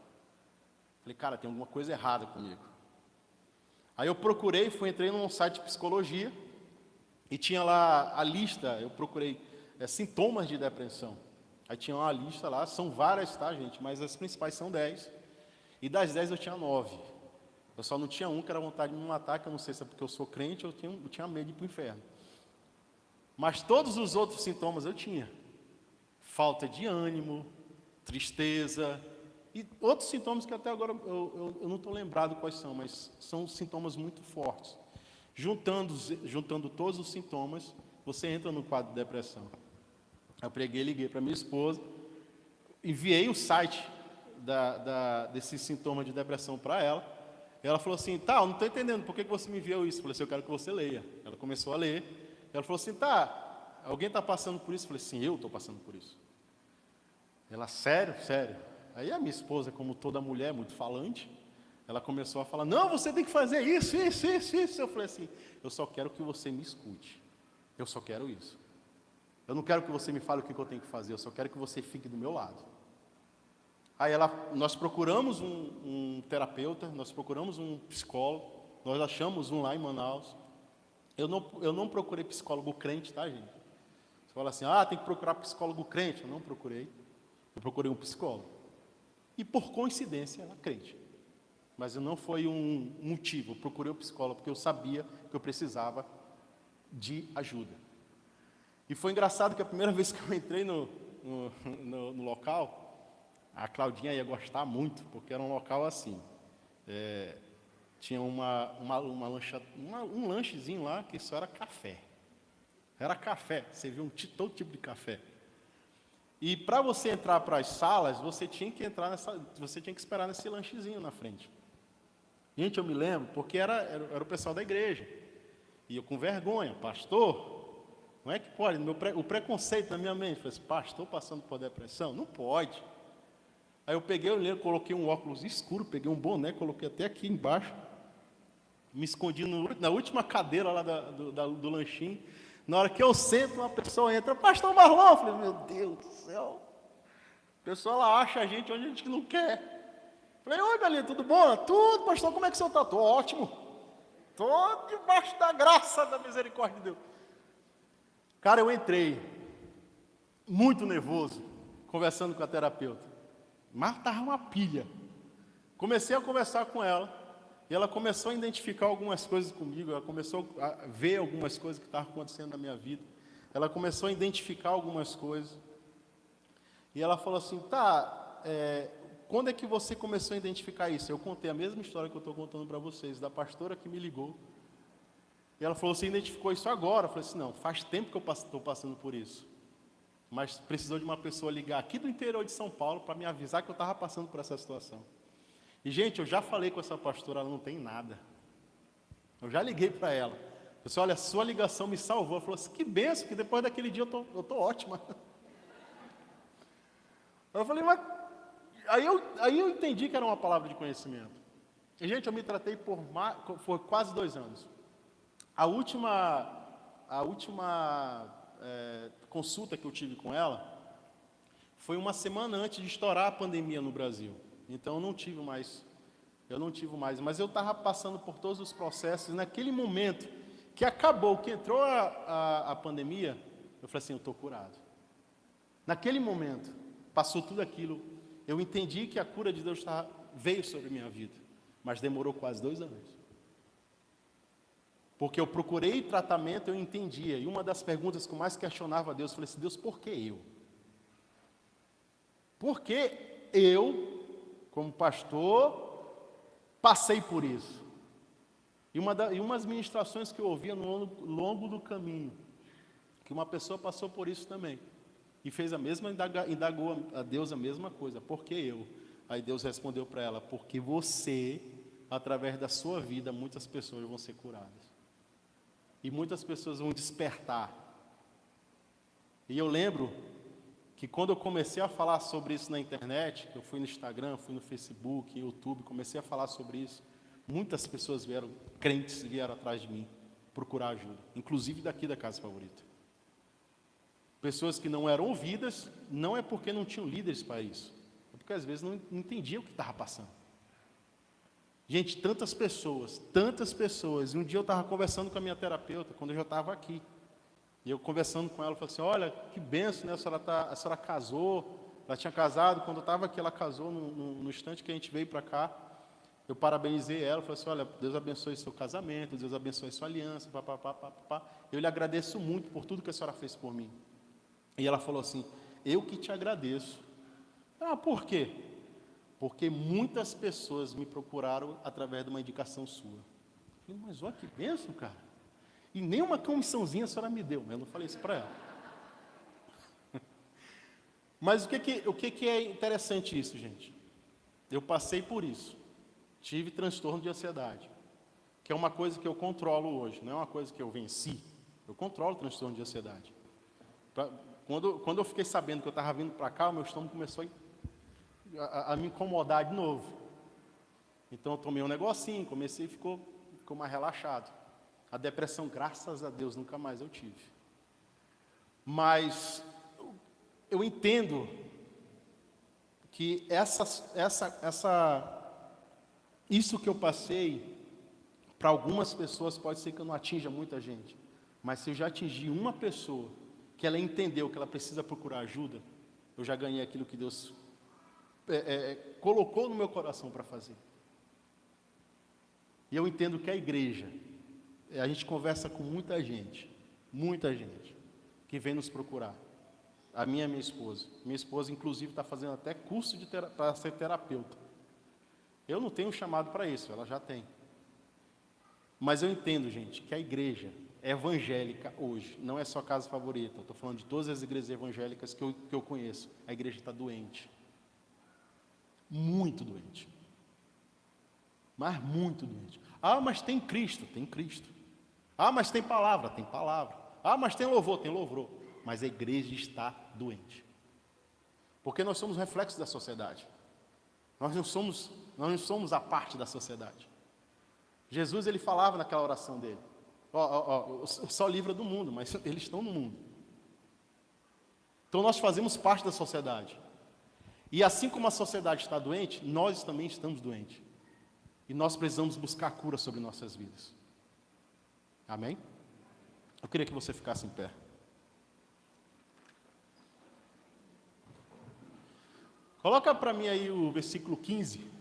Falei: cara, tem alguma coisa errada comigo. Aí eu entrei num site de psicologia, e tinha lá a lista. Eu procurei sintomas de depressão. Aí tinha uma lista lá, são várias, tá, gente? Mas as principais são 10. E das 10 eu tinha 9. Eu só não tinha um que era vontade de me matar, que eu não sei se é porque eu sou crente ou eu tinha medo de ir para o inferno. Mas todos os outros sintomas eu tinha. Falta de ânimo, tristeza, e outros sintomas que até agora eu não estou lembrado quais são, mas são sintomas muito fortes. Juntando todos os sintomas, você entra no quadro de depressão. Eu liguei para minha esposa, enviei o site desses sintomas de depressão para ela, E ela falou assim, tá, eu não estou entendendo, por que você me enviou isso? Eu falei assim, eu quero que você leia. Ela começou a ler. Ela falou assim, tá, alguém está passando por isso? Eu falei, sim, eu estou passando por isso. Ela, sério? Sério. Aí a minha esposa, como toda mulher, muito falante, ela começou a falar, não, você tem que fazer isso. Eu falei assim, eu só quero que você me escute. Eu só quero isso. Eu não quero que você me fale o que eu tenho que fazer, eu só quero que você fique do meu lado. Aí nós procuramos um terapeuta, nós procuramos um psicólogo, nós achamos um lá em Manaus. Eu não procurei psicólogo crente, tá, gente? Você fala assim, tem que procurar psicólogo crente. Eu não procurei, eu procurei um psicólogo. E por coincidência, ela é crente. Mas não foi um motivo, eu procurei o psicólogo porque eu sabia que eu precisava de ajuda. E foi engraçado que a primeira vez que eu entrei no local, a Claudinha ia gostar muito, porque era um local assim. Tinha um lanchezinho lá que só era café. Era café, você viu todo tipo de café. E para você entrar para as salas, você tinha que esperar nesse lanchezinho na frente. Gente, eu me lembro, porque era o pessoal da igreja. E eu com vergonha, pastor, não é que pode? O preconceito na minha mente, eu falei assim, pastor passando por depressão? Não pode. Aí eu peguei, coloquei um óculos escuro, peguei um boné, coloquei até aqui embaixo, me escondi na última cadeira lá do lanchinho. Na hora que eu sento, uma pessoa entra, pastor Marlon, eu falei, meu Deus do céu, a pessoa ela acha a gente onde a gente não quer. Eu falei, oi Belinha, tudo bom? Tudo, pastor, como é que o senhor está? Estou ótimo, estou debaixo da graça, da misericórdia de Deus. Cara, eu entrei, muito nervoso, conversando com a terapeuta, mas estava uma pilha. Comecei a conversar com ela, e ela começou a identificar algumas coisas comigo, ela começou a ver algumas coisas que estavam acontecendo na minha vida, ela começou a identificar algumas coisas, e ela falou assim, quando é que você começou a identificar isso? Eu contei a mesma história que eu estou contando para vocês, da pastora que me ligou, e ela falou, você identificou isso agora? Eu falei assim, não, faz tempo que eu estou passando por isso, mas precisou de uma pessoa ligar aqui do interior de São Paulo para me avisar que eu estava passando por essa situação. E, gente, eu já falei com essa pastora, ela não tem nada. Eu já liguei para ela. Eu disse, olha, a sua ligação me salvou. Ela falou assim, que benção, que depois daquele dia eu tô ótima. Eu falei, mas... Aí eu entendi que era uma palavra de conhecimento. E, gente, eu me tratei por quase 2 anos. A última consulta que eu tive com ela foi uma semana antes de estourar a pandemia no Brasil. Então eu não tive mais, mas eu estava passando por todos os processos, e naquele momento que acabou, que entrou a pandemia, eu falei assim, eu estou curado. Naquele momento, passou tudo aquilo, eu entendi que a cura de Deus veio sobre a minha vida, mas demorou quase 2 anos. Porque eu procurei tratamento, eu entendia, e uma das perguntas que eu mais questionava a Deus, eu falei assim, Deus, por que eu? Por que eu, como pastor, passei por isso? E umas ministrações que eu ouvia no longo do caminho, que uma pessoa passou por isso também, e fez indagou a Deus a mesma coisa, por que eu? Aí Deus respondeu para ela, porque você, através da sua vida, muitas pessoas vão ser curadas. E muitas pessoas vão despertar. E eu lembro que quando eu comecei a falar sobre isso na internet, eu fui no Instagram, fui no Facebook, YouTube, comecei a falar sobre isso, muitas pessoas crentes vieram atrás de mim, procurar ajuda, inclusive daqui da Casa Favorita. Pessoas que não eram ouvidas, não é porque não tinham líderes para isso, é porque às vezes não entendiam o que estava passando. Gente, tantas pessoas, e um dia eu estava conversando com a minha terapeuta, quando eu já estava aqui, e eu conversando com ela, eu falei assim, olha, que benção, né? A senhora casou, ela tinha casado, quando eu estava aqui, ela casou no instante que a gente veio para cá, eu parabenizei ela, falei assim, olha, Deus abençoe seu casamento, Deus abençoe sua aliança, eu lhe agradeço muito por tudo que a senhora fez por mim. E ela falou assim, eu que te agradeço. Por quê? Porque muitas pessoas me procuraram através de uma indicação sua. Eu falei, mas olha que bênção, cara. E nem uma comissãozinha a senhora me deu, mas eu não falei isso para ela. Mas o que é interessante isso, gente? Eu passei por isso. Tive transtorno de ansiedade, que é uma coisa que eu controlo hoje, não é uma coisa que eu venci. Eu controlo o transtorno de ansiedade. Quando eu fiquei sabendo que eu estava vindo para cá, o meu estômago começou a me incomodar de novo. Então eu tomei um negocinho, comecei e ficou mais relaxado. A depressão, graças a Deus, nunca mais eu tive. Mas eu entendo que isso que eu passei, para algumas pessoas pode ser que eu não atinja muita gente. Mas se eu já atingi uma pessoa, que ela entendeu que ela precisa procurar ajuda, eu já ganhei aquilo que Deus colocou no meu coração para fazer. E eu entendo que a igreja, a gente conversa com muita gente, que vem nos procurar. A minha esposa. Minha esposa, inclusive, está fazendo até curso para ser terapeuta. Eu não tenho chamado para isso, ela já tem. Mas eu entendo, gente, que a igreja evangélica hoje não é só casa favorita. Eu estou falando de todas as igrejas evangélicas que eu conheço. A igreja está doente. Muito doente. Mas muito doente. Ah, mas tem Cristo. Tem Cristo. Ah, mas tem palavra. Tem palavra. Ah, mas tem louvor. Tem louvor. Mas a igreja está doente. Porque nós somos reflexos da sociedade. Nós não somos a parte da sociedade. Jesus, ele falava naquela oração dele. Só livra do mundo, mas eles estão no mundo. Então nós fazemos parte da sociedade. E assim como a sociedade está doente, nós também estamos doentes. E nós precisamos buscar cura sobre nossas vidas. Amém? Eu queria que você ficasse em pé. Coloca para mim aí o versículo 15.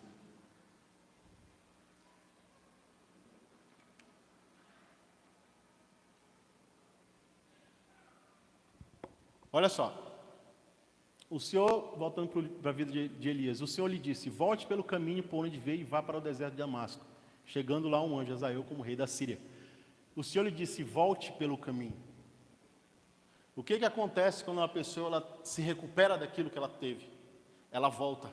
Olha só. O Senhor, voltando para a vida de Elias, o Senhor lhe disse: volte pelo caminho por onde veio e vá para o deserto de Damasco. Chegando lá um anjo, Azael, como rei da Síria. O Senhor lhe disse: volte pelo caminho. O que acontece quando uma pessoa ela se recupera daquilo que ela teve? Ela volta.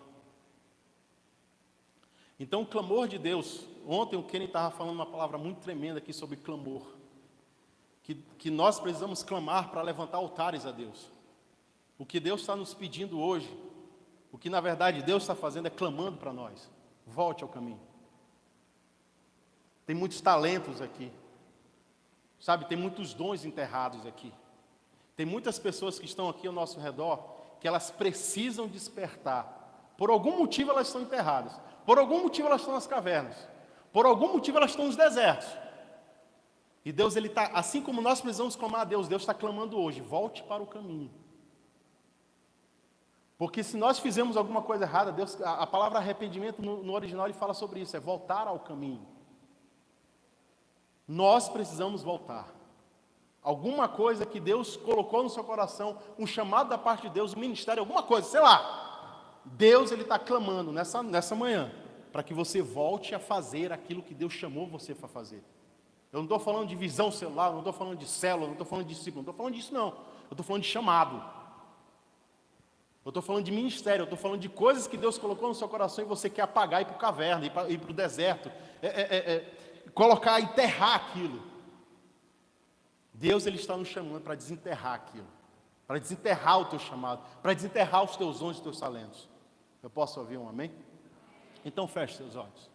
Então o clamor de Deus, ontem o Kenny estava falando uma palavra muito tremenda aqui sobre clamor, que nós precisamos clamar para levantar altares a Deus. O que Deus está nos pedindo hoje, o que na verdade Deus está fazendo é clamando para nós: volte ao caminho. Tem muitos talentos aqui, sabe, tem muitos dons enterrados aqui, tem muitas pessoas que estão aqui ao nosso redor, que elas precisam despertar. Por algum motivo elas estão enterradas. Por algum motivo elas estão nas cavernas. Por algum motivo elas estão nos desertos. E Deus, ele está, assim como nós precisamos clamar a Deus, Deus está clamando hoje: volte para o caminho. Porque se nós fizermos alguma coisa errada, Deus, a palavra arrependimento no original ele fala sobre isso, é voltar ao caminho. Nós precisamos voltar. Alguma coisa que Deus colocou no seu coração, um chamado da parte de Deus, um ministério, alguma coisa, sei lá. Deus, ele está clamando nessa manhã, para que você volte a fazer aquilo que Deus chamou você para fazer. Eu não estou falando de visão celular, não estou falando de célula, não estou falando de discípulo, não estou falando disso não. Eu estou falando de chamado. Eu estou falando de ministério, eu estou falando de coisas que Deus colocou no seu coração e você quer apagar, ir para a caverna, ir para o deserto, enterrar aquilo. Deus, ele está nos chamando para desenterrar aquilo, para desenterrar o teu chamado, para desenterrar os teus dons e os teus talentos. Eu posso ouvir um amém? Então feche seus olhos.